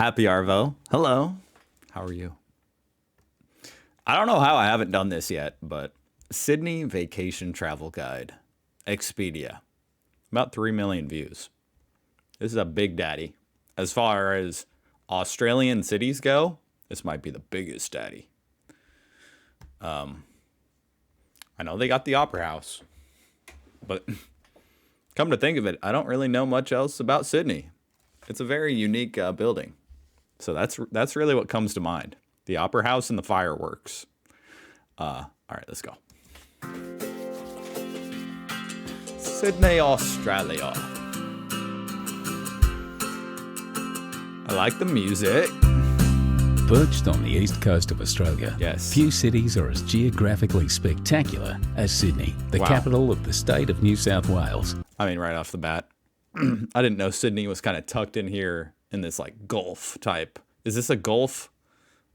Happy Arvo. Hello. How are you? I don't know how I haven't done this yet, but Sydney Vacation Travel Guide, Expedia. About 3 million views. This is a big daddy. As far as Australian cities go, this might be the biggest daddy. I know they got the Opera House, but come to think of it, I don't really know much else about Sydney. It's a very unique building. So that's really what comes to mind. The Opera House and the fireworks. All right, let's go. Sydney, Australia. I like the music. Perched on the east coast of Australia, Yes. few cities are as geographically spectacular as Sydney, the Wow. capital of the state of New South Wales. I mean, right off the bat, I didn't know Sydney was kind of tucked in here in this like gulf type. Is this a gulf?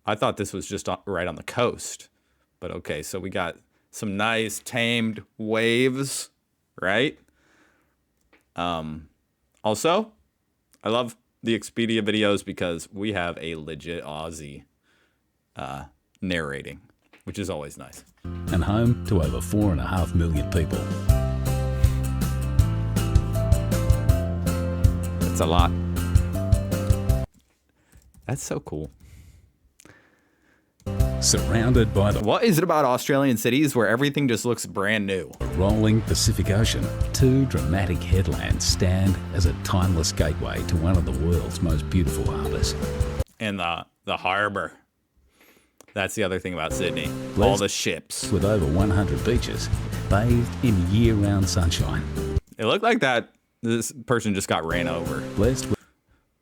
I thought this was just right on the coast. But okay, so we got some nice tamed waves, right? Also, I love the Expedia videos because we have a legit Aussie narrating, which is always nice. And home to over 4.5 million people. That's a lot. That's so cool. Surrounded by the What is it about Australian cities where everything just looks brand new? rolling Pacific Ocean, two dramatic headlands stand as a timeless gateway to one of the world's most beautiful harbours. And the harbor. That's the other thing about Sydney. All the ships. With over 100 beaches, bathed in year-round sunshine. It looked like that this person just got ran over. Blessed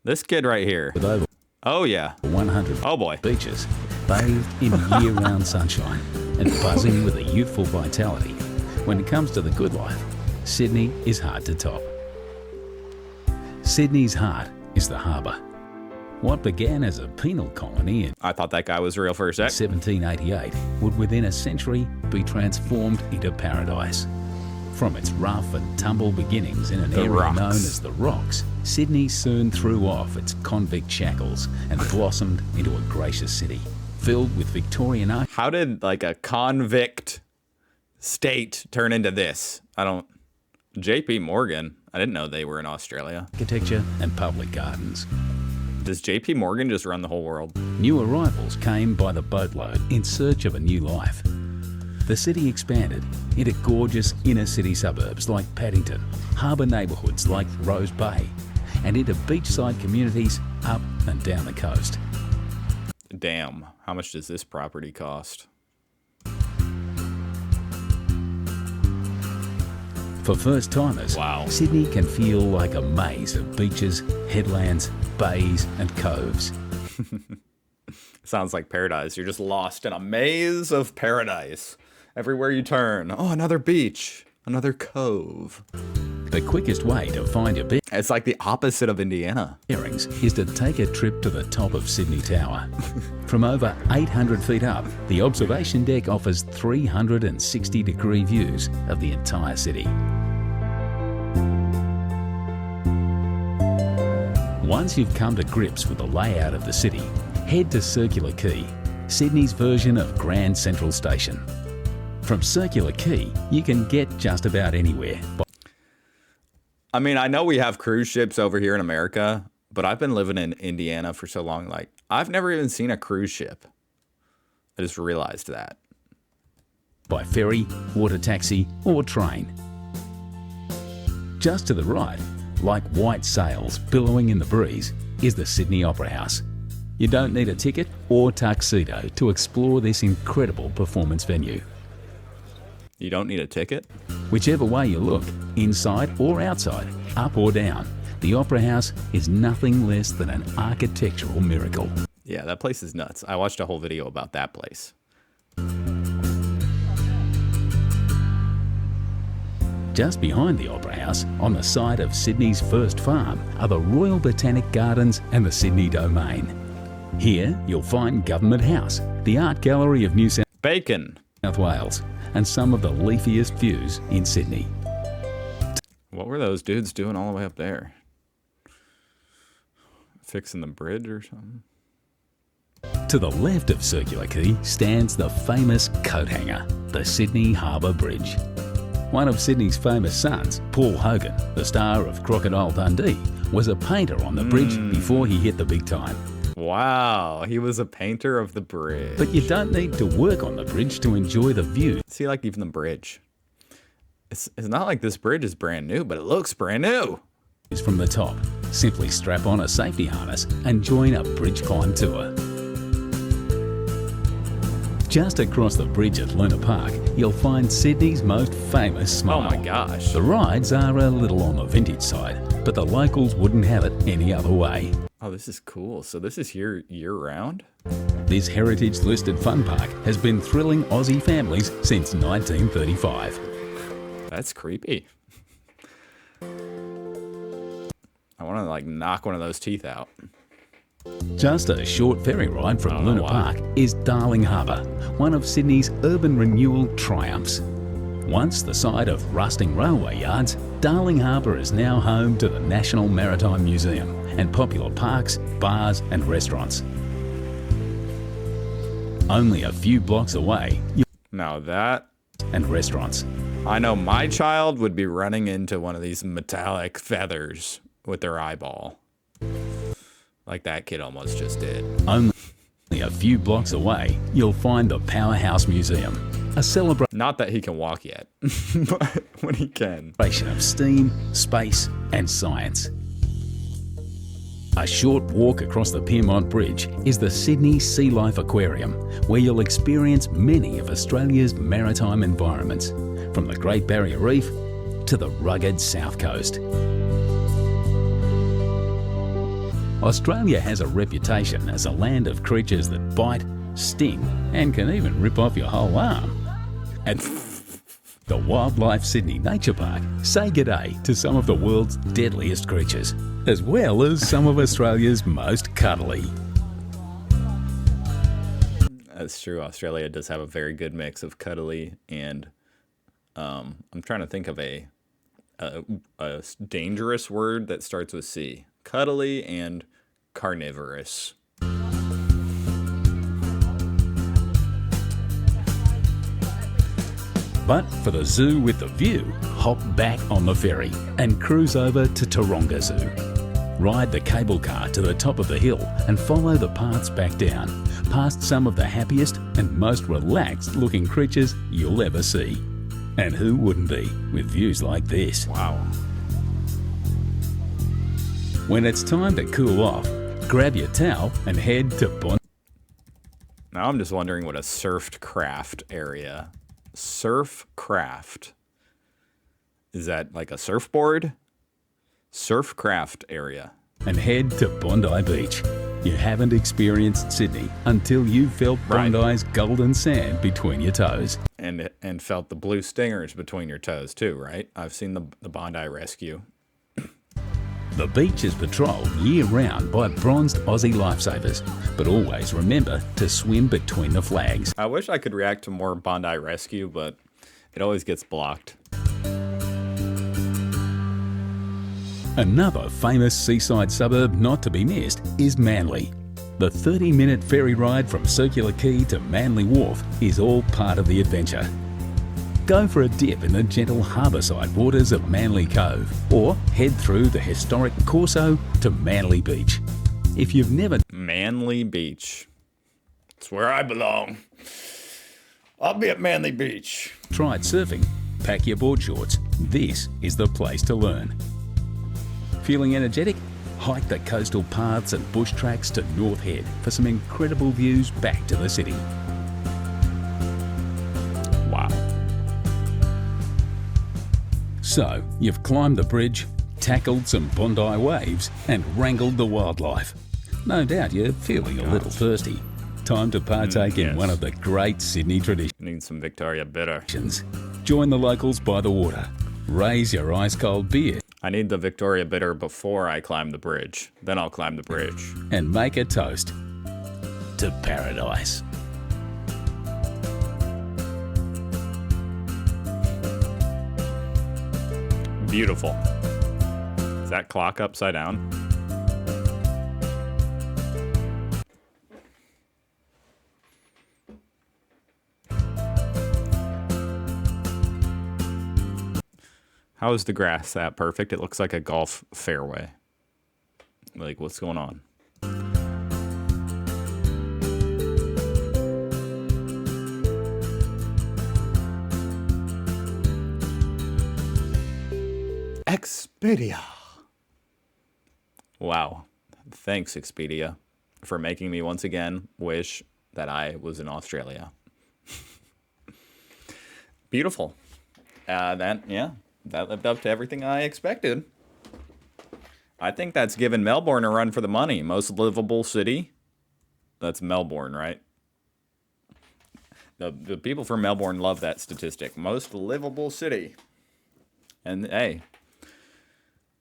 This kid right here. with over Oh yeah. 100 Oh boy. beaches, bathed in year-round sunshine and buzzing with a youthful vitality. When it comes to the good life, Sydney is hard to top. Sydney's heart is the harbour. What began as a penal colony in I thought that guy was real for a sec. 1788 would within a century be transformed into paradise. From its rough and tumble beginnings in an The area Rocks. known as the Rocks, Sydney soon threw off its convict shackles and blossomed into a gracious city, filled with Victorian How did like a convict state turn into this? JP Morgan. I didn't know they were in Australia. architecture and public gardens. Does JP Morgan just run the whole world? New arrivals came by the boatload in search of a new life. The city expanded into gorgeous inner city suburbs like Paddington, harbour neighbourhoods like Rose Bay, and into beachside communities up and down the coast. Damn. How much does this property cost? For first-timers, Wow. Sydney can feel like a maze of beaches, headlands, bays and coves. Sounds like paradise. You're just lost in a maze of paradise. Everywhere you turn. Oh, another beach. Another cove. The quickest way to find your It's like the opposite of Indiana. bearings is to take a trip to the top of Sydney Tower. From over 800 feet up, the observation deck offers 360-degree views of the entire city. Once you've come to grips with the layout of the city, head to Circular Quay, Sydney's version of Grand Central Station. From Circular Quay, you can get just about anywhere. I mean, I know we have cruise ships over here in America, but I've been living in Indiana for so long. Like, I've never even seen a cruise ship. I just realized that. By ferry, water taxi or train. Just to the right, like white sails billowing in the breeze, is the Sydney Opera House. You don't need a ticket or tuxedo to explore this incredible performance venue. You don't need a ticket? Whichever way you look, inside or outside, up or down, the Opera House is nothing less than an architectural miracle. Yeah, that place is nuts. I watched a whole video about that place. Just behind the Opera House, on the site of Sydney's first farm, are the Royal Botanic Gardens and the Sydney Domain. Here, you'll find Government House, the Art Gallery of New South Bacon. Wales, and some of the leafiest views in Sydney. What were those dudes doing all the way up there? Fixing the bridge or something? To the left of Circular Quay stands the famous coat hanger, the Sydney Harbour Bridge. One of Sydney's famous sons, Paul Hogan, the star of Crocodile Dundee, was a painter on the bridge before he hit the big time. Wow, he was a painter of the bridge. But you don't need to work on the bridge to enjoy the view. See, like even the bridge. It's not like this bridge is brand new, but it looks brand new. From the top, simply strap on a safety harness and join a bridge climb tour. Just across the bridge at Luna Park, you'll find Sydney's most famous smile. Oh my gosh. The rides are a little on the vintage side, but the locals wouldn't have it any other way. Oh, this is cool. So this is here year-round? This heritage-listed fun park has been thrilling Aussie families since 1935. That's creepy. I want to like knock one of those teeth out. Just a short ferry ride from Oh, Luna wow. Park is Darling Harbour, one of Sydney's urban renewal triumphs. Once the site of rusting railway yards, Darling Harbour is now home to the National Maritime Museum and popular parks, bars and restaurants. Only a few blocks away, Now that, and restaurants. I know my child would be running into one of these metallic feathers with their eyeball. Like that kid almost just did. Only a few blocks away, you'll find the Powerhouse Museum, a celebration Not that he can walk yet, but when he can. of steam, space and science. A short walk across the Piermont Bridge is the Sydney Sea Life Aquarium, where you'll experience many of Australia's maritime environments, from the Great Barrier Reef to the rugged South Coast. Australia has a reputation as a land of creatures that bite, sting, and can even rip off your whole arm. At the Wildlife Sydney Nature Park, say g'day to some of the world's deadliest creatures, as well as some of Australia's most cuddly. That's true. Australia does have a very good mix of cuddly and I'm trying to think of a dangerous word that starts with C. Cuddly and carnivorous. But for the zoo with the view, hop back on the ferry and cruise over to Taronga Zoo. Ride the cable car to the top of the hill and follow the paths back down, past some of the happiest and most relaxed looking creatures you'll ever see. And who wouldn't be with views like this? Wow. When it's time to cool off, grab your towel and head to Now I'm just wondering what a surf craft area. Surf craft. Is that like a surfboard? Surf craft area. and head to Bondi Beach. You haven't experienced Sydney until you've felt Right. Bondi's golden sand between your toes. And felt the blue stingers between your toes too, right? I've seen the Bondi Rescue. The beach is patrolled year-round by bronzed Aussie lifesavers, but always remember to swim between the flags. I wish I could react to more Bondi Rescue, but it always gets blocked. Another famous seaside suburb not to be missed is Manly. The 30-minute ferry ride from Circular Quay to Manly Wharf is all part of the adventure. Go for a dip in the gentle harbourside waters of Manly Cove, or head through the historic Corso to Manly Beach. If you've never Manly Beach. It's where I belong. I'll be at Manly Beach. tried surfing, pack your board shorts. This is the place to learn. Feeling energetic? Hike the coastal paths and bush tracks to North Head for some incredible views back to the city. Wow. So, you've climbed the bridge, tackled some Bondi waves, and wrangled the wildlife. No doubt you're feeling a little thirsty. Time to partake in yes. one of the great Sydney traditions. Need some Victoria Bitter. Join the locals by the water. Raise your ice-cold beer I need the Victoria Bitter before I climb the bridge. Then I'll climb the bridge. and make a toast to paradise. Beautiful. Is that clock upside down? How is the grass that perfect? It looks like a golf fairway. Like, what's going on? Expedia. Wow. Thanks, Expedia, for making me once again wish that I was in Australia. Beautiful. That lived up to everything I expected. I think that's given Melbourne a run for the money. Most livable city. That's Melbourne, right? The people from Melbourne love that statistic. Most livable city. And hey,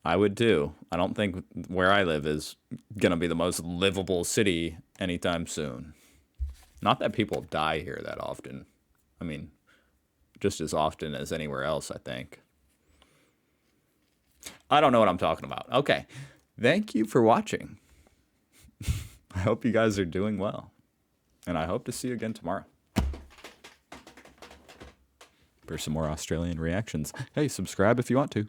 I would too. I don't think where I live is going to be the most livable city anytime soon. Not that people die here that often. I mean, just as often as anywhere else, I think. I don't know what I'm talking about. Okay. Thank you for watching. I hope you guys are doing well. And I hope to see you again tomorrow for some more Australian reactions. Hey, subscribe if you want to.